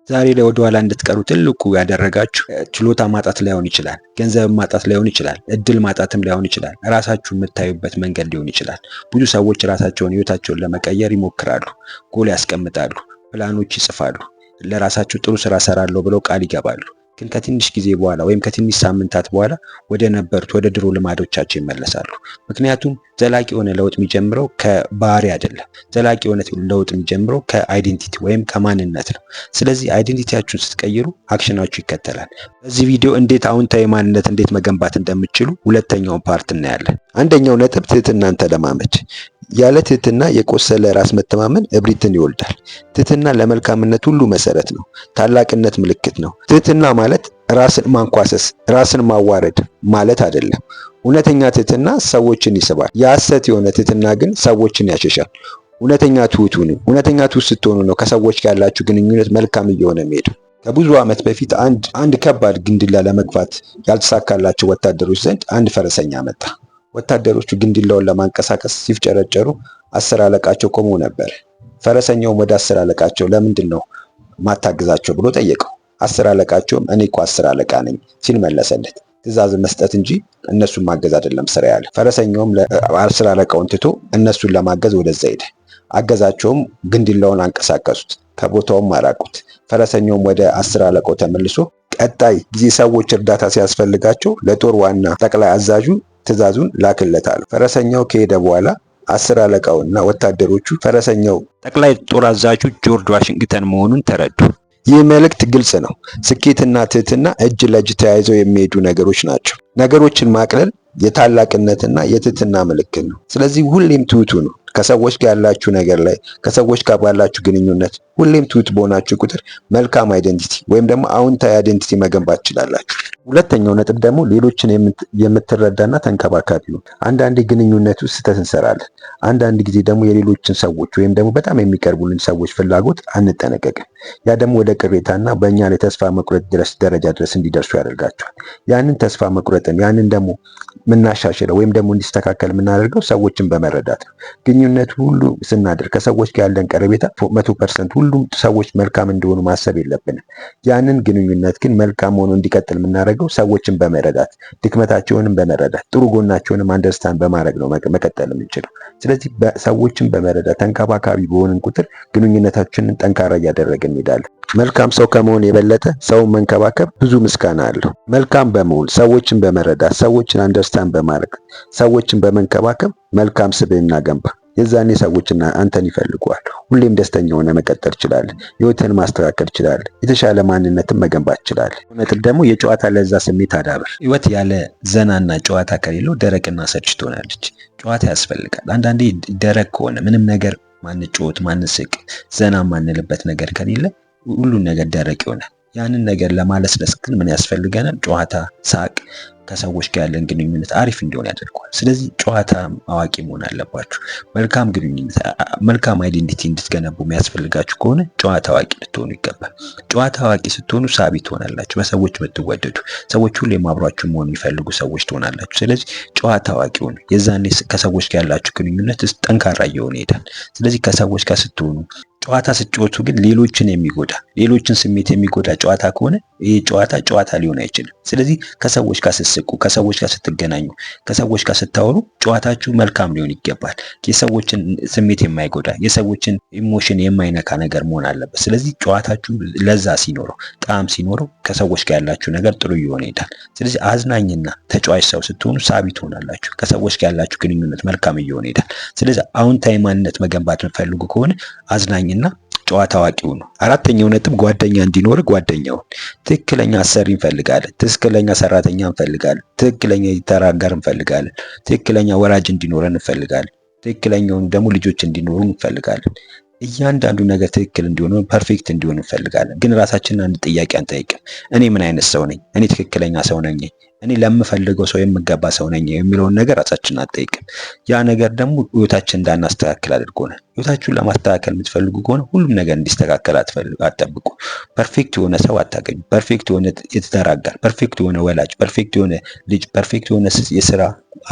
ዛሬ ላይ ወደ ኋላ እንድትቀሩ ትልቁ ያደረጋችሁ ችሎታ ማጣት ላይሆን ይችላል፣ ገንዘብ ማጣት ላይሆን ይችላል፣ እድል ማጣትም ላይሆን ይችላል። ራሳችሁን የምታዩበት መንገድ ሊሆን ይችላል። ብዙ ሰዎች ራሳቸውን ህይወታቸውን ለመቀየር ይሞክራሉ፣ ጎል ያስቀምጣሉ፣ ፕላኖች ይጽፋሉ፣ ለራሳቸው ጥሩ ስራ ሰራለሁ ብለው ቃል ይገባሉ። ግን ከትንሽ ጊዜ በኋላ ወይም ከትንሽ ሳምንታት በኋላ ወደ ነበሩት ወደ ድሮ ልማዶቻቸው ይመለሳሉ። ምክንያቱም ዘላቂ የሆነ ለውጥ የሚጀምረው ከባህሪ አይደለም። ዘላቂ የሆነ ለውጥ የሚጀምረው ከአይዴንቲቲ ወይም ከማንነት ነው። ስለዚህ አይዴንቲቲያችሁን ስትቀይሩ አክሽናችሁ ይከተላል። በዚህ ቪዲዮ እንዴት አዎንታዊ ማንነት እንዴት መገንባት እንደምትችሉ ሁለተኛውን ፓርት እናያለን። አንደኛው ነጥብ ትህትናን ተለማመድ። ያለ ትህትና የቆሰለ ራስ መተማመን እብሪትን ይወልዳል። ትህትና ለመልካምነት ሁሉ መሰረት ነው። ታላቅነት ምልክት ነው። ትህትና ማለት ራስን ማንኳሰስ፣ ራስን ማዋረድ ማለት አይደለም። እውነተኛ ትህትና ሰዎችን ይስባል። የሐሰት የሆነ ትህትና ግን ሰዎችን ያሸሻል። እውነተኛ ትሁት ሁኑ። እውነተኛ ትሁት ስትሆኑ ነው ከሰዎች ጋር ያላችሁ ግንኙነት መልካም እየሆነ የሚሄዱ። ከብዙ ዓመት በፊት አንድ ከባድ ግንድላ ለመግፋት ያልተሳካላቸው ወታደሮች ዘንድ አንድ ፈረሰኛ መጣ። ወታደሮቹ ግንድላውን ለማንቀሳቀስ ሲፍጨረጨሩ 10 አለቃቸው ቆሞ ነበር። ፈረሰኛውም ወደ 10 አለቃቸው ለምንድን ነው ማታግዛቸው ብሎ ጠየቀው። 10 አለቃቸውም እኔ እኮ 10 አለቃ ነኝ ሲል መለሰለት። ትዕዛዝ መስጠት እንጂ እነሱን ማገዝ አይደለም ስራ ያለ። ፈረሰኛውም ለ10 አለቃውን ትቶ እነሱን ለማገዝ ወደዛ ሄደ። አገዛቸውም፣ ግንድላውን አንቀሳቀሱት፣ ከቦታውም አራቁት። ፈረሰኛውም ወደ 10 አለቃው ተመልሶ ቀጣይ ጊዜ ሰዎች እርዳታ ሲያስፈልጋቸው ለጦር ዋና ጠቅላይ አዛዡ ትዕዛዙን ላክለታል። ፈረሰኛው ከሄደ በኋላ 10 አለቃውና ወታደሮቹ ፈረሰኛው ጠቅላይ ጦር አዛዡ ጆርጅ ዋሽንግተን መሆኑን ተረዱ። ይህ መልእክት ግልጽ ነው። ስኬትና ትህትና እጅ ለእጅ ተያይዘው የሚሄዱ ነገሮች ናቸው። ነገሮችን ማቅለል የታላቅነትና የትህትና ምልክት ነው። ስለዚህ ሁሌም ትሁቱ ነው። ከሰዎች ጋር ያላችሁ ነገር ላይ ከሰዎች ጋር ባላችሁ ግንኙነት ሁሌም ትሁት በሆናችሁ ቁጥር መልካም አይደንቲቲ ወይም ደግሞ አዎንታዊ አይደንቲቲ መገንባት ትችላላችሁ። ሁለተኛው ነጥብ ደግሞ ሌሎችን የምትረዳና ተንከባካቢ ነው። አንዳንዴ ግንኙነት ውስጥ ስህተት እንሰራለን። አንዳንድ ጊዜ ደግሞ የሌሎችን ሰዎች ወይም ደግሞ በጣም የሚቀርቡልን ሰዎች ፍላጎት አንጠነቀቅም። ያ ደግሞ ወደ ቅሬታና በእኛ ላይ ተስፋ መቁረጥ ደረጃ ድረስ እንዲደርሱ ያደርጋቸዋል። ያንን ተስፋ መቁረጥን ያንን ደግሞ የምናሻሽለው ወይም ደግሞ እንዲስተካከል የምናደርገው ሰዎችን በመረዳት ነው። ግንኙነት ሁሉ ስናደርግ ከሰዎች ጋር ያለን ቀረቤታ 100% ሁሉም ሰዎች መልካም እንደሆኑ ማሰብ የለብንም። ያንን ግንኙነት ግን መልካም ሆኖ እንዲቀጥል የምናደርገው ሰዎችን በመረዳት ድክመታቸውንም በመረዳት ጥሩ ጎናቸውንም አንደርስታንድ በማድረግ ነው መቀጠል የምንችለው። ስለዚህ ሰዎችን በመረዳት ተንከባካቢ በሆንን ቁጥር ግንኙነታችንን ጠንካራ እያደረግን እንሄዳለን። መልካም ሰው ከመሆን የበለጠ ሰውን መንከባከብ ብዙ ምስጋና አለው። መልካም በመሆን ሰዎችን በመረዳት ሰዎችን አንደርስታንድ በማድረግ ሰዎችን በመንከባከብ መልካም ስብዕና ገንባ። የዛኔ ሰዎችና አንተን ይፈልጉዋል። ሁሌም ደስተኛ ሆነ መቀጠል ትችላለህ። ህይወትን ማስተካከል ትችላለህ። የተሻለ ማንነትን መገንባት ትችላለህ። ነጥብ ደግሞ የጨዋታ ለዛ ስሜት አዳብር። ህይወት ያለ ዘናና ጨዋታ ከሌለው ደረቅና ሰልች ትሆናለች። ጨዋታ ያስፈልጋል። አንዳንዴ ደረቅ ከሆነ ምንም ነገር ማንጫወት፣ ማንስቅ፣ ዘና ማንልበት ነገር ከሌለ ሁሉን ነገር ደረቅ ይሆናል። ያንን ነገር ለማለስለስ ግን ምን ያስፈልገናል? ጨዋታ፣ ሳቅ፣ ከሰዎች ጋር ያለን ግንኙነት አሪፍ እንዲሆን ያደርገዋል። ስለዚህ ጨዋታ አዋቂ መሆን አለባችሁ። መልካም ግንኙነት፣ መልካም አይዴንቲቲ እንድትገነቡ የሚያስፈልጋችሁ ከሆነ ጨዋታ አዋቂ ልትሆኑ ይገባል። ጨዋታ አዋቂ ስትሆኑ ሳቢ ትሆናላችሁ። በሰዎች የምትወደዱ ሰዎች ሁሌም አብሯችሁ መሆን የሚፈልጉ ሰዎች ትሆናላችሁ። ስለዚህ ጨዋታ አዋቂ ሆኑ። የዛኔ ከሰዎች ጋር ያላችሁ ግንኙነት ጠንካራ እየሆነ ይሄዳል። ስለዚህ ከሰዎች ጋር ስትሆኑ ጨዋታ ስትጫወቱ ግን ሌሎችን የሚጎዳ ሌሎችን ስሜት የሚጎዳ ጨዋታ ከሆነ ይህ ጨዋታ ሊሆን አይችልም። ስለዚህ ከሰዎች ጋር ስትስቁ፣ ከሰዎች ጋር ስትገናኙ፣ ከሰዎች ጋር ስታወሩ ጨዋታችሁ መልካም ሊሆን ይገባል። የሰዎችን ስሜት የማይጎዳ የሰዎችን ኢሞሽን የማይነካ ነገር መሆን አለበት። ስለዚህ ጨዋታችሁ ለዛ ሲኖረው፣ ጣዕም ሲኖረው ከሰዎች ጋር ያላችሁ ነገር ጥሩ እየሆነ ይሄዳል። ስለዚህ አዝናኝና ተጫዋች ሰው ስትሆኑ ሳቢ ትሆናላችሁ። ከሰዎች ጋር ያላችሁ ግንኙነት መልካም እየሆነ ይሄዳል። ስለዚህ አዎንታዊ ማንነት መገንባት የምትፈልጉ ከሆነ አዝናኝና ጨዋታ አዋቂው ነው። አራተኛው ነጥብ ጓደኛ እንዲኖር ጓደኛውን። ትክክለኛ አሰሪ እንፈልጋለን። ትክክለኛ ሰራተኛ እንፈልጋለን። ትክክለኛ ተራ አጋር እንፈልጋለን። ትክክለኛ ወላጅ እንዲኖረን እንፈልጋለን። ትክክለኛውን ደግሞ ልጆች እንዲኖሩ እንፈልጋለን። እያንዳንዱ ነገር ትክክል እንዲሆን ፐርፌክት እንዲሆን እንፈልጋለን። ግን ራሳችንን አንድ ጥያቄ አንጠይቅም። እኔ ምን አይነት ሰው ነኝ? እኔ ትክክለኛ ሰው ነኝ? እኔ ለምፈልገው ሰው የምገባ ሰው ነኝ የሚለውን ነገር ራሳችንን አንጠይቅም። ያ ነገር ደግሞ ህይወታችንን እንዳናስተካክል አድርጎናል። ህይወታችሁን ለማስተካከል የምትፈልጉ ከሆነ ሁሉም ነገር እንዲስተካከል አትጠብቁ። ፐርፌክት የሆነ ሰው አታገኙ። ፐርፌክት የሆነ የትዳር አጋር፣ ፐርፌክት የሆነ ወላጅ፣ ፐርፌክት የሆነ ልጅ፣ ፐርፌክት የሆነ የስራ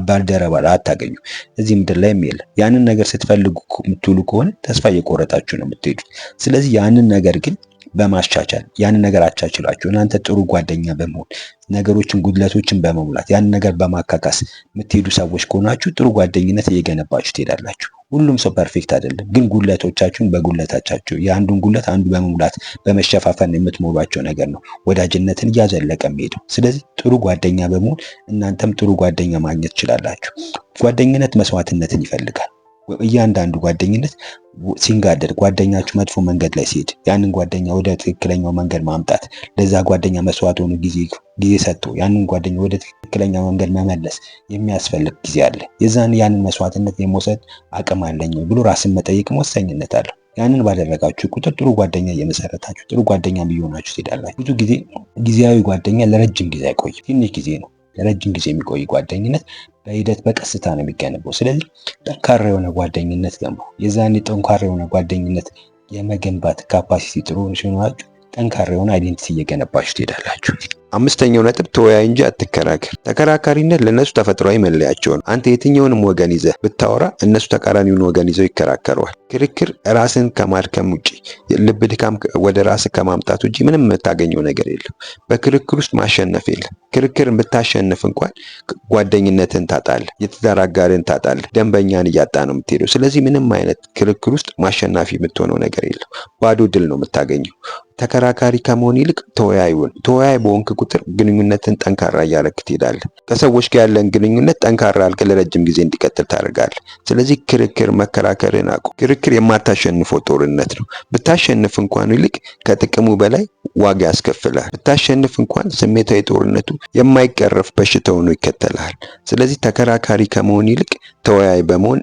ባልደረባ አታገኙ። እዚህ ምድር ላይ የለም። ያንን ነገር ስትፈልጉ የምትውሉ ከሆነ ተስፋ እየቆረጣችሁ ነው የምትሄዱት። ስለዚህ ያንን ነገር ግን በማስቻቻል ያንን ነገር አቻችላችሁ እናንተ ጥሩ ጓደኛ በመሆን ነገሮችን ጉድለቶችን በመሙላት ያንን ነገር በማካካስ የምትሄዱ ሰዎች ከሆናችሁ ጥሩ ጓደኝነት እየገነባችሁ ትሄዳላችሁ። ሁሉም ሰው ፐርፌክት አይደለም፣ ግን ጉድለቶቻችሁን በጉድለታቻችሁ የአንዱን ጉድለት አንዱ በመሙላት በመሸፋፈን የምትሞሏቸው ነገር ነው ወዳጅነትን እያዘለቀ የሚሄደው። ስለዚህ ጥሩ ጓደኛ በመሆን እናንተም ጥሩ ጓደኛ ማግኘት ትችላላችሁ። ጓደኝነት መስዋዕትነትን ይፈልጋል። እያንዳንዱ ጓደኝነት ሲንጋደድ ጓደኛችሁ መጥፎ መንገድ ላይ ሲሄድ ያንን ጓደኛ ወደ ትክክለኛው መንገድ ማምጣት፣ ለዛ ጓደኛ መስዋዕት ሆኖ ጊዜ ሰጥቶ ያንን ጓደኛ ወደ ትክክለኛው መንገድ መመለስ የሚያስፈልግ ጊዜ አለ። ያንን መስዋዕትነት የመውሰድ አቅም አለኝ ብሎ ራስን መጠየቅ ወሳኝነት አለው። ያንን ባደረጋችሁ ቁጥር ጥሩ ጓደኛ እየመሰረታችሁ ጥሩ ጓደኛ እየሆናችሁ ትሄዳላችሁ። ብዙ ጊዜ ጊዜያዊ ጓደኛ ለረጅም ጊዜ አይቆይም፣ ትንሽ ጊዜ ነው። ለረጅም ጊዜ የሚቆይ ጓደኝነት በሂደት በቀስታ ነው የሚገነባው። ስለዚህ ጠንካራ የሆነ ጓደኝነት ገንቡ። የዛኔ ጠንካራ የሆነ ጓደኝነት የመገንባት ካፓሲቲ ጥሩ ሲኖራችሁ ጠንካራ የሆነ አይዴንቲቲ እየገነባችሁ ትሄዳላችሁ። አምስተኛው ነጥብ ተወያይ እንጂ አትከራከር። ተከራካሪነት ለነሱ ተፈጥሯዊ መለያቸው ነው። አንተ የትኛውንም ወገን ይዘህ ብታወራ እነሱ ተቃራኒውን ወገን ይዘው ይከራከሯል። ክርክር ራስን ከማድከም ውጪ ልብ ድካም ወደ ራስ ከማምጣት ውጪ ምንም የምታገኘው ነገር የለም። በክርክር ውስጥ ማሸነፍ የለም። ክርክርን ብታሸንፍ እንኳን ጓደኝነትን ታጣለህ፣ የትዳር አጋርን ታጣለህ፣ ደንበኛን እያጣ ነው የምትሄደው። ስለዚህ ምንም አይነት ክርክር ውስጥ ማሸናፊ የምትሆነው ነገር የለም። ባዶ ድል ነው የምታገኘው። ተከራካሪ ከመሆን ይልቅ ተወያይ በሆንክ ቁጥር ግንኙነትን ጠንካራ እያደረግህ ትሄዳለህ። ከሰዎች ጋር ያለን ግንኙነት ጠንካራ አድርገህ ለረጅም ጊዜ እንዲቀጥል ታደርጋለህ። ስለዚህ መከራከርን አቁም። ክርክር የማታሸንፈው ጦርነት ነው። ብታሸንፍ እንኳን ይልቅ ከጥቅሙ በላይ ዋጋ ያስከፍላል። ብታሸንፍ እንኳን ስሜታዊ ጦርነቱ የማይቀረፍ በሽታ ሆኖ ይከተላል። ስለዚህ ተከራካሪ ከመሆን ይልቅ ተወያይ በመሆን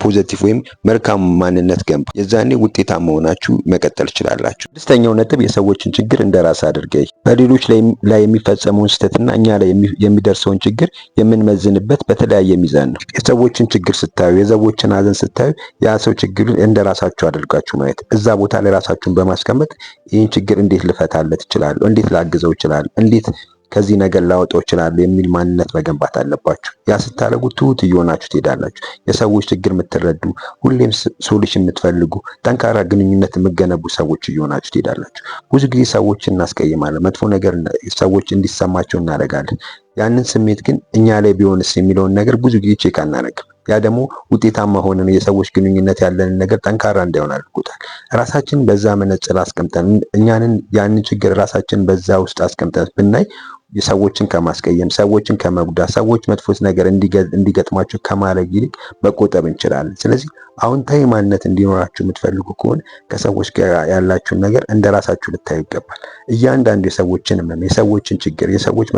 ፖዚቲቭ ወይም መልካም ማንነት ገንባ። የዛኔ ውጤታማ ሆናችሁ መቀጠል ትችላላችሁ። ስድስተኛው ነጥብ የሰዎችን ችግር እንደራስ አድርገህ በሌሎች ላይ የሚፈጸመውን ስህተትና እኛ ላይ የሚደርሰውን ችግር የምንመዝንበት በተለያየ ሚዛን ነው። የሰዎችን ችግር ስታዩ፣ የሰዎችን ሀዘን ስታዩ ያ ሰው ችግር እንደራሳችሁ አድርጋችሁ ማየት፣ እዛ ቦታ ላይ ራሳችሁን በማስቀመጥ ይህን ችግር እንዴት ልፈታለት እችላለሁ፣ እንዴት ላግዘው እችላለሁ፣ እንዴት ከዚህ ነገር ላወጣው እችላለሁ የሚል ማንነት መገንባት አለባችሁ። ያ ስታደርጉ ትሁት እየሆናችሁ ትሄዳላችሁ። የሰዎች ችግር የምትረዱ፣ ሁሌም ሶሉሽን የምትፈልጉ፣ ጠንካራ ግንኙነት የምትገነቡ ሰዎች እየሆናችሁ ትሄዳላችሁ። ብዙ ጊዜ ሰዎችን እናስቀይማለን፣ መጥፎ ነገር ሰዎች እንዲሰማቸው እናደርጋለን። ያንን ስሜት ግን እኛ ላይ ቢሆንስ የሚለውን ነገር ብዙ ጊዜ ቼክ አናደርግም። ያ ደግሞ ውጤታማ ሆነን የሰዎች ግንኙነት ያለንን ነገር ጠንካራ እንዳይሆን አድርጎታል። ራሳችን በዛ መነጽር አስቀምጠን ያንን ችግር ራሳችን በዛ ውስጥ አስቀምጠን ብናይ የሰዎችን ከማስቀየም፣ ሰዎችን ከመጉዳት፣ ሰዎች መጥፎት ነገር እንዲገጥማቸው ከማድረግ ይልቅ መቆጠብ እንችላለን። ስለዚህ አዎንታዊ ማንነት እንዲኖራችሁ የምትፈልጉ ከሆነ ከሰዎች ጋር ያላችሁን ነገር እንደራሳችሁ ልታዩ ይገባል። እያንዳንዱ የሰዎችን ህመም፣ የሰዎችን ችግር፣ የሰዎች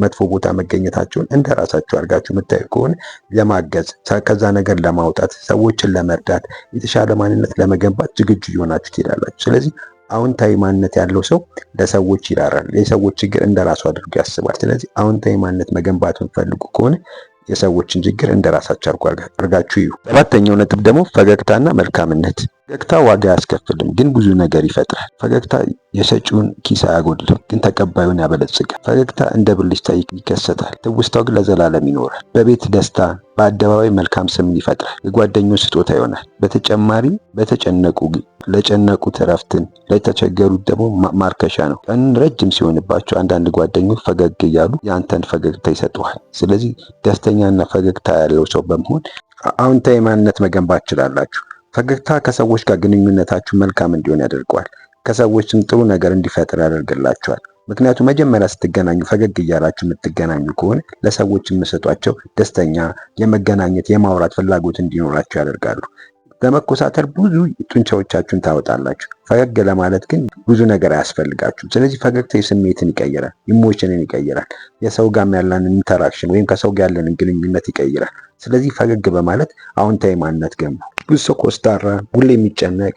መጥፎ ቦታ መገኘታቸውን እንደራሳችሁ አድርጋችሁ የምታዩ ከሆነ ለማገዝ፣ ከዛ ነገር ለማውጣት፣ ሰዎችን ለመርዳት፣ የተሻለ ማንነት ለመገንባት ዝግጁ እየሆናችሁ ትሄዳላችሁ። ስለዚህ አዎንታዊ ማንነት ያለው ሰው ለሰዎች ይራራል። የሰዎች ችግር እንደራሱ አድርጎ ያስባል። ስለዚህ አዎንታዊ ማንነት መገንባት የምትፈልጉ ከሆነ የሰዎችን ችግር እንደራሳችሁ አድርጋችሁ እዩ። ሰባተኛው ነጥብ ደግሞ ፈገግታና መልካምነት። ፈገግታ ዋጋ አያስከፍልም፣ ግን ብዙ ነገር ይፈጥራል። ፈገግታ የሰጪውን ኪስ አያጎድልም፣ ግን ተቀባዩን ያበለጽጋል። ፈገግታ እንደ ብልጭታ ይከሰታል፣ ትውስታው ግን ለዘላለም ይኖራል። በቤት ደስታ፣ በአደባባይ መልካም ስምን ይፈጥራል። የጓደኞች ስጦታ ይሆናል። በተጨማሪም ለጨነቁት እረፍትን፣ ለተቸገሩት ደግሞ ማርከሻ ነው። ቀንን ረጅም ሲሆንባቸው አንዳንድ ጓደኞች ፈገግ እያሉ የአንተን ፈገግታ ይሰጡሃል። ስለዚህ ደስተኛና ፈገግታ ያለው ሰው በመሆን አዎንታዊ ማንነት መገንባት ትችላላችሁ። ፈገግታ ከሰዎች ጋር ግንኙነታችሁ መልካም እንዲሆን ያደርገዋል። ከሰዎችም ጥሩ ነገር እንዲፈጠር ያደርግላችኋል። ምክንያቱም መጀመሪያ ስትገናኙ ፈገግ እያላችሁ የምትገናኙ ከሆነ ለሰዎች የምትሰጧቸው ደስተኛ የመገናኘት የማውራት ፍላጎት እንዲኖራቸው ያደርጋሉ። ለመኮሳተር ብዙ ጡንቻዎቻችሁን ታወጣላችሁ። ፈገግ ለማለት ግን ብዙ ነገር አያስፈልጋችሁም። ስለዚህ ፈገግታ የስሜትን ይቀይራል፣ ኢሞሽንን ይቀይራል። የሰው ጋር ያለንን ኢንተራክሽን ወይም ከሰው ጋር ያለንን ግንኙነት ይቀይራል። ስለዚህ ፈገግ በማለት አዎንታዊ ማንነት ገንቡ። ብዙ ሰው ኮስታራ፣ ሁሌ የሚጨነቅ፣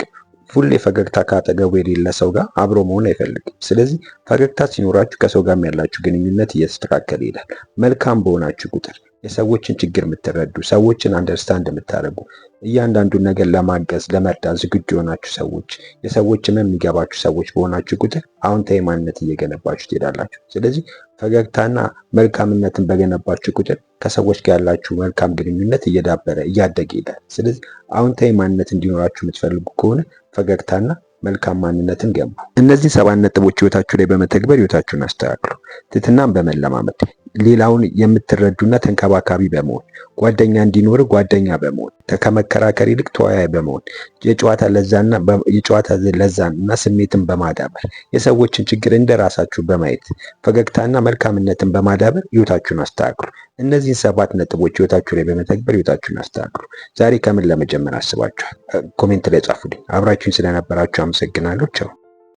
ሁሌ ፈገግታ ካጠገቡ የሌለ ሰው ጋር አብሮ መሆን አይፈልግም። ስለዚህ ፈገግታ ሲኖራችሁ ከሰው ጋር ያላችሁ ግንኙነት እየተስተካከለ ይሄዳል። መልካም በሆናችሁ ቁጥር የሰዎችን ችግር የምትረዱ፣ ሰዎችን አንደርስታንድ የምታደርጉ፣ እያንዳንዱን ነገር ለማገዝ ለመርዳት ዝግጁ የሆናችሁ ሰዎች፣ የሰዎች ህመም የሚገባችሁ ሰዎች በሆናችሁ ቁጥር አዎንታዊ ማንነት እየገነባችሁ ትሄዳላችሁ። ስለዚህ ፈገግታና መልካምነትን በገነባችሁ ቁጥር ከሰዎች ጋር ያላችሁ መልካም ግንኙነት እየዳበረ እያደገ ይሄዳል። ስለዚህ አዎንታዊ ማንነት እንዲኖራችሁ የምትፈልጉ ከሆነ ፈገግታና መልካም ማንነትን ገንቡ። እነዚህን 7 ነጥቦች ህይወታችሁ ላይ በመተግበር ህይወታችሁን አስተካክሉ። ትህትናን በመለማመድ፣ ሌላውን የምትረዱና ተንከባካቢ በመሆን፣ ጓደኛ እንዲኖር ጓደኛ በመሆን፣ ከመከራከር ይልቅ ተወያይ በመሆን፣ የጨዋታ ለዛንና ስሜትን በማዳበር፣ የሰዎችን ችግር እንደራሳችሁ በማየት፣ ፈገግታና መልካምነትን በማዳበር ህይወታችሁን አስተካክሉ። እነዚህን 7 ነጥቦች ህይወታችሁ ላይ በመተግበር ህይወታችሁን አስተካክሉ። ዛሬ ከምን ለመጀመር አስባችኋል? ኮሜንት ላይ ጻፉልኝ። አብራችሁኝ ስለነበራችሁ አመሰግናለሁ። ቻው።